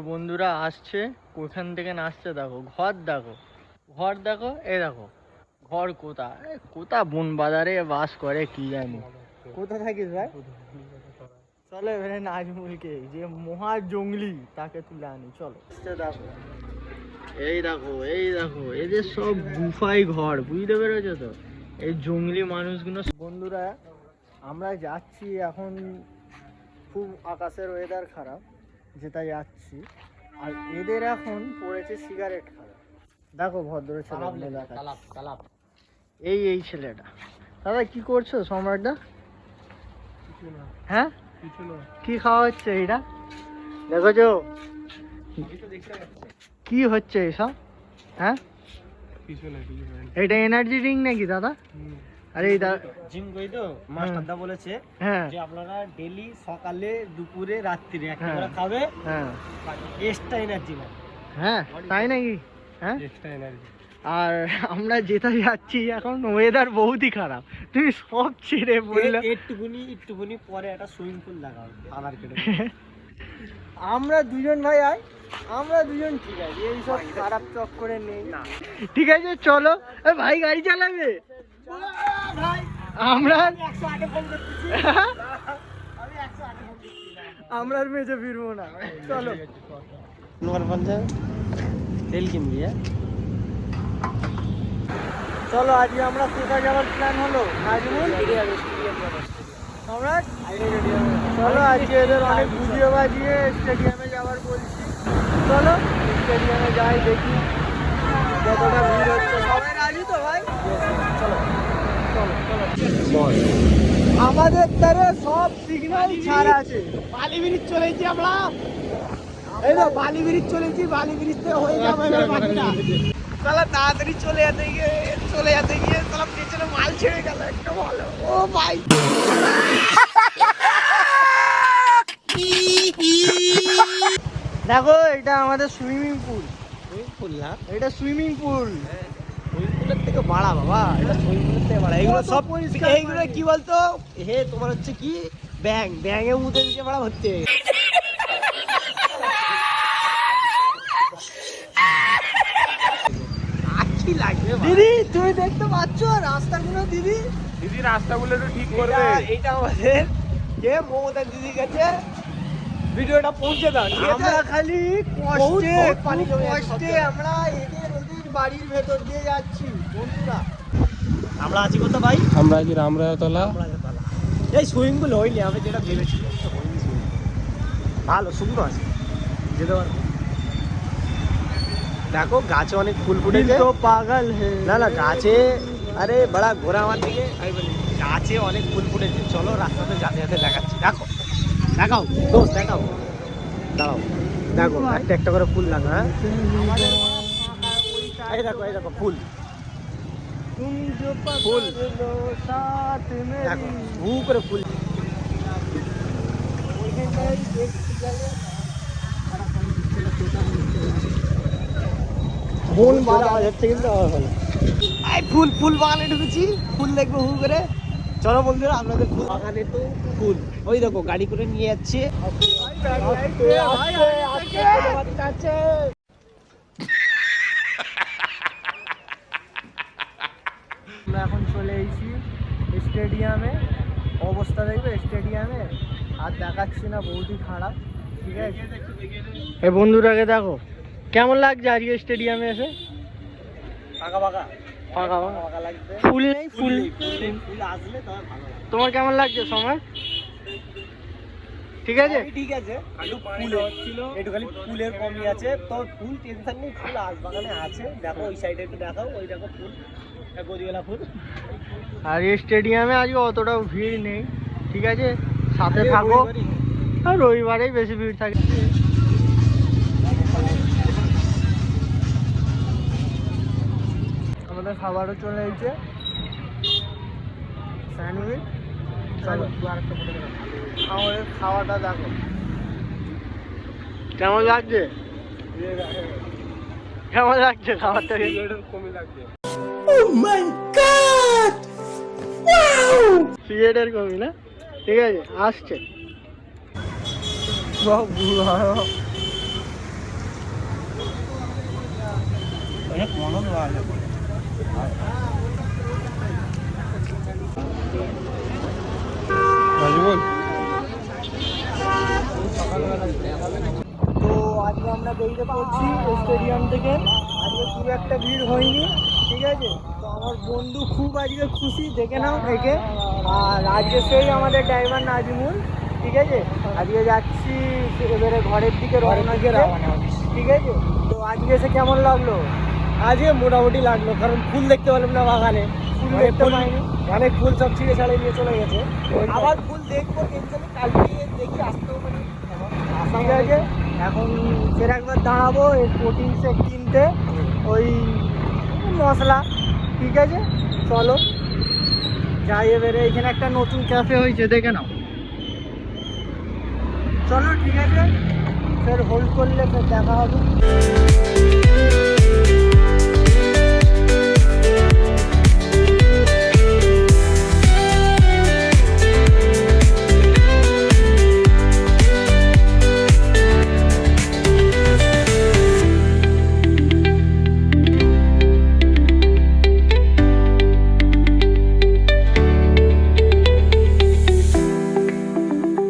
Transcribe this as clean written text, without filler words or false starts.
বন্ধুরা আসছে, কোখান থেকে আসছে দেখো, ঘর দেখো, এই দেখো ঘর কোথা বন বাজারে বাস করে কি জানি। কোথা থাকিস ভাই? চলো এবারে নাজমুলকে, যে মহা জঙ্গলি, তাকে তুলে আনি। চলো দেখো, এই দেখো এদের সব গুফাই ঘর, বুঝতে পেরেছো তো? এই জঙ্গলি মানুষগুলো। বন্ধুরা আমরা যাচ্ছি এখন, খুব আকাশের ওয়েদার খারাপ, যেটা যাচ্ছি। আর এদের এখন পড়েছে সিগারেট খাওয়া। দেখো ভদ্র ছেলে, এই ছেলেটা। দাদা কি করছো সম্রাটদা? হ্যাঁ কি খাওয়া হচ্ছে এইটা? দেখেছো কি হচ্ছে এসব? হ্যাঁ এটা এনার্জি ড্রিঙ্ক নাকি দাদা? আরে জিম করি তো, মাস্টারদা বলেছে যে আপনারা ডেলি সকালে দুপুরে রাত্রিরে একটা করে খাবে, এক্সট্রা এনার্জি পাবে। হ্যাঁ তাই নাকি? হ্যাঁ এক্সট্রা এনার্জি। আর আমরা যেটা যাচ্ছি এখন ওয়েদার বহুতই খারাপ, তুমি সব ছেড়ে বললে। একটুকুনি পরে একটা সুইমিং পুল লাগাও আধার কেটে। আমরা দুজন ভাই আমরা দুজন ঠিক আছে, এইসব খারাপ চক্করে নেই না। ঠিক আছে চলো। ভাই গাড়ি চালাবে? আমরা আমরা আর মেঝে ফিরবো না। চলো তেল কিনবি। চলো আজকে আমরা কোথায় যাওয়ার প্ল্যান হলো? নাজমুল সম্রাট, চলো আজকে এদের অনেক ভিডিও বাজিয়ে স্টেডিয়ামে যাওয়ার বলছি। চলো স্টেডিয়ামে যাই, দেখি কতটা ভিড় হচ্ছে। সবাই রাজি তো ভাই? চলো চলো চলো। আমাদের তারে সব সিগন্যাল ছাড় আছে। বালি ব্রিজ চলেছি আমরা, এই তো বালি ব্রিজ চলেছি, বালি ব্রিজ থেকে হয়ে যাবে বাকিটা। তাহলে তাড়াতাড়ি চলে যেতে গিয়ে তাহলে পেছনে মাল ছেড়ে গেল একটা, বলো ও ভাই। দেখো এটা আমাদের সুইমিং পুল। না এটা সুইমিং পুল। সুইমিং পুলের থেকে বাড়া বাবা, এটা সুইমিং পুলের থেকে বাড়া। এগুলো সব এইগুলো কি বলতো, হে তোমার হচ্ছে কি ব্যাঙে মুতে দিতে বাড়া হচ্ছে। দিদি তুমি দেখতে পাচ্ছ রাস্তাগুলো? দিদি রাস্তাগুলো একটু ঠিক করবে। এটা আমাদের কে মমতা দিদি কাছে ভিডিওটা পৌঁছে দাও। আমরা খালি কষ্টে আমরা এদের ওদের বাড়ির ভেতর দিয়ে যাচ্ছি। বন্ধুরা আমরা আছি কোথা ভাই? আমরা আছি রামরায়তলা। এই সুইমিং পুল হয়নি, আমি যেটা ভেবেছি ভালো শুকনো আছে, যেতে পারবো। দেখো গাছে অনেক ফুল ফুটেছে। তো পাগল হে না গাছে, আরে বড়া ঘোরা আমার দিকে, গাছে অনেক ফুল ফুটেছে। চলো রাস্তাতে যাতে যাতে দেখাচ্ছি। দেখাও দোস্ত, দেখাও, দাঁড়াও, দেখো একটা একটা করে ফুল লাগা। হ্যাঁ এই দেখো ফুল ফুল, দেখো হু করে ফুল। ফুল মারা যাচ্ছে কিন্তু ফুল বাগানে ঢুকেছি, ফুল দেখবো হু করে। চলো বন্ধুরা আপনাদের ফুল বাগানে তো ফুল, ওই দেখো গাড়ি করে নিয়ে যাচ্ছে। আমরা এখন চলে এসেছি স্টেডিয়ামে। অবস্থা দেখবে স্টেডিয়ামে, আর দেখাচ্ছি না, বহুতই খারাপ। ঠিক আছে এই বন্ধুটাকে দেখো কেমন লাগছে আজকে স্টেডিয়ামে এসে। ফাঁকা লাগছে, ফুল নেই, ফুল আসলে তবে ভালো। তোমার কেমন লাগছে সময়? ঠিক আছে ঠিক আছে, একটু খালি ফুলের কমই আছে তো। ফুল টেনশন নেই, ফুল বাগানে আছে। দেখো ওই সাইডে একটু দেখাও, ওই দেখো ফুল, গদিওয়ালা ফুল। আর এই স্টেডিয়ামে আজকে অতটাও ভিড় নেই। ঠিক আছে সাথে থাকো, আর রবিবারেই বেশি ভিড় থাকে। আমাদের খাবারও চলে এসেছে, স্যান্ডউইচ। চলো আমাদের খাওয়াটা দেখো কেমন লাগছে, খাবারটা? সিগারেটের কমি না? ঠিক আছে আসছে। তো আজকে আমরা বেরিয়ে পড়ছি স্টেডিয়াম থেকে। আজকে খুব একটা ভিড় হয়নি, ঠিক আছে। তো আমার বন্ধু খুব আজকে খুশি, দেখে নাও একে। আর আজকে সেই আমাদের ড্রাইভার নাজিমুল, ঠিক আছে। আজকে যাচ্ছি এবারে ঘরের দিকে রওনা দিতে, ঠিক আছে। তো আজকে এসে কেমন লাগলো? আজকে মোটামুটি লাগলো, কারণ ফুল দেখতে পেলাম না বাগানে। ফুল দেখতে পাইনি, অনেক ফুল সব ছিঁড়ে ছাড়িয়ে নিয়ে চলে গেছে। আবার ফুল দেখবো টেনশনে, কালকে দেখি আসতেও পারি, ঠিক আছে। এখন ফের একবার দাঁড়াবো এই প্রোটিন শেক কিনতে, ওই মশলা, ঠিক আছে। চলো যাই এবারে। এখানে একটা নতুন ক্যাফে হয়েছে, দেখে নাও। চলো ঠিক আছে, ফের হোল্ড করলে ফের দেখা হবে।